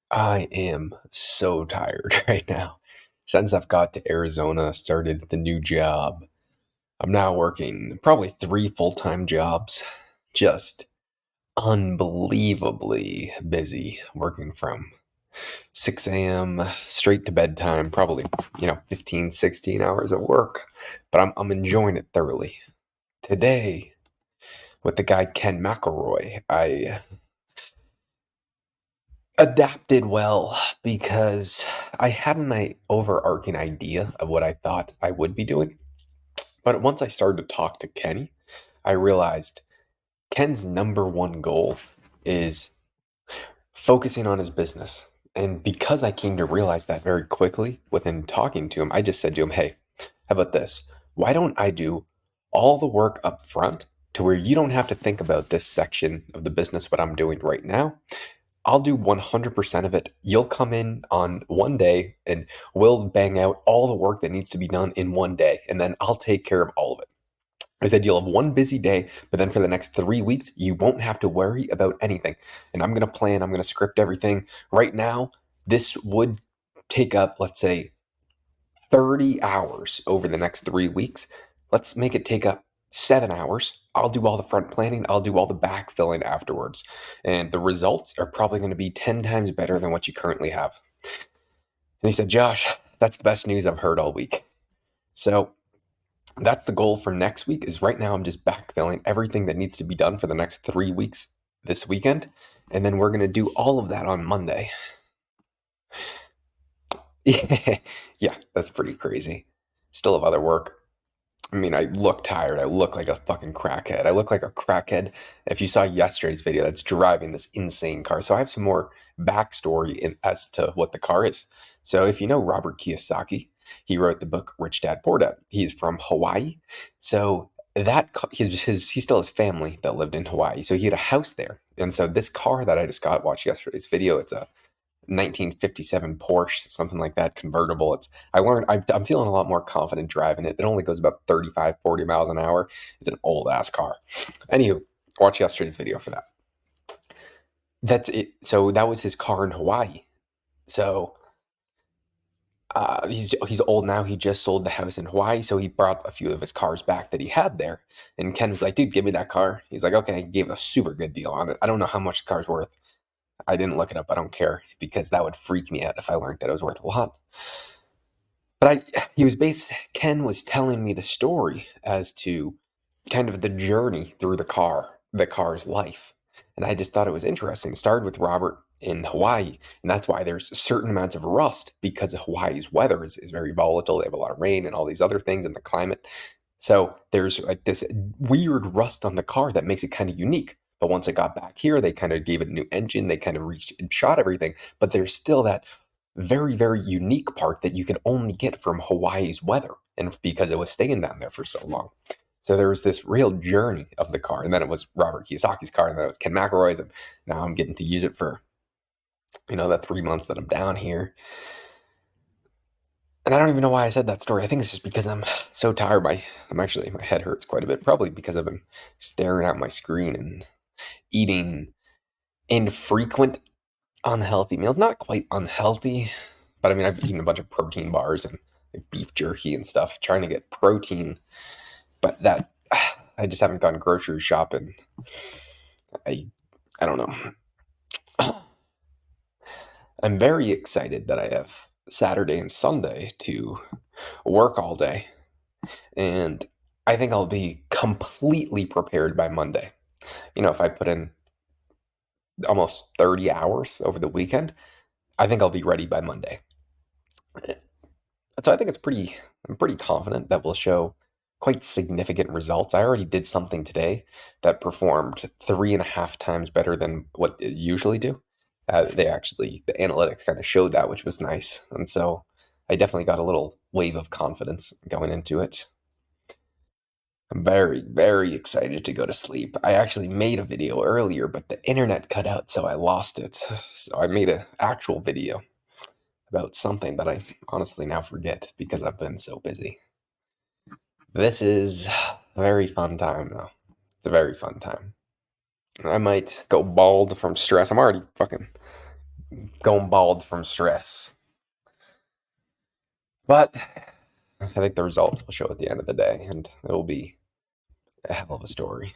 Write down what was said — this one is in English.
I am so tired right now. Since I've got to Arizona, started the new job. I'm now working probably three full-time jobs. Just unbelievably busy working from 6 a.m. straight to bedtime, probably, 15, 16 hours of work. But I'm enjoying it thoroughly. Today, with the guy Ken McElroy, I adapted well because I had an overarching idea of what I thought I would be doing. But once I started to talk to Kenny, I realized Ken's number one goal is focusing on his business. And because I came to realize that very quickly within talking to him, I just said to him, hey, how about this? Why don't I do all the work up front to where you don't have to think about this section of the business, what I'm doing right now? I'll do 100% of it. You'll come in on one day and we'll bang out all the work that needs to be done in one day. And then I'll take care of all of it. I said, you'll have one busy day, but then for the next 3 weeks, you won't have to worry about anything. And I'm going to plan, I'm going to script everything. Right now, this would take up, let's say, 30 hours over the next 3 weeks. Let's make it take up 7 hours. I'll do all the front planning, I'll do all the backfilling afterwards. And the results are probably going to be 10 times better than what you currently have. And he said, Josh, that's the best news I've heard all week. So that's the goal for next week is right now I'm just backfilling everything that needs to be done for the next 3 weeks this weekend. And then we're going to do all of that on Monday. Yeah, that's pretty crazy. Still have other work. I mean, I look tired. I look like a fucking crackhead. I look like a crackhead. If you saw yesterday's video, that's driving this insane car. So I have some more backstory as to what the car is. So if you know Robert Kiyosaki, he wrote the book Rich Dad Poor Dad. He's from Hawaii. So he still has family that lived in Hawaii. So he had a house there. And so this car that I just watched yesterday's video, it's a 1957 Porsche, something like that, convertible. I'm feeling a lot more confident driving it. It only goes about 35, 40 miles an hour. It's an old ass car. Anywho, watch yesterday's video for that. That's it. So that was his car in Hawaii. So he's old now. He just sold the house in Hawaii, so he brought a few of his cars back that he had there. And Ken was like, "Dude, give me that car." He's like, "Okay." He gave a super good deal on it. I don't know how much the car's worth. I didn't look it up. I don't care because that would freak me out if I learned that it was worth a lot. But Ken was telling me the story as to kind of the journey through the car's life. And I just thought it was interesting. It started with Robert in Hawaii, and that's why there's certain amounts of rust because Hawaii's weather is very volatile. They have a lot of rain and all these other things in the climate. So there's like this weird rust on the car that makes it kind of unique. But once it got back here, they kind of gave it a new engine. They kind of reached and shot everything. But there's still that very, very unique part that you can only get from Hawaii's weather. And because it was staying down there for so long. So there was this real journey of the car. And then it was Robert Kiyosaki's car. And then it was Ken McElroy's. And now I'm getting to use it for, the 3 months that I'm down here. And I don't even know why I said that story. I think it's just because I'm so tired. My head hurts quite a bit. Probably because I've been staring at my screen and eating infrequent unhealthy meals. Not quite unhealthy, but I mean, I've eaten a bunch of protein bars and like beef jerky and stuff, trying to get protein. But that I just haven't gone grocery shopping. I I don't know. I'm very excited that I have Saturday and Sunday to work all day, and I think I'll be completely prepared by Monday. If I put in almost 30 hours over the weekend, I think I'll be ready by Monday. So I think I'm pretty confident that we'll show quite significant results. I already did something today that performed 3.5 times better than what they usually do. The analytics kind of showed that, which was nice. And so I definitely got a little wave of confidence going into it. I'm very, very excited to go to sleep. I actually made a video earlier, but the internet cut out, so I lost it. So I made an actual video about something that I honestly now forget because I've been so busy. This is a very fun time, though. It's a very fun time. I might go bald from stress. I'm already fucking going bald from stress. But I think the results will show at the end of the day, and it will be a hell of a story.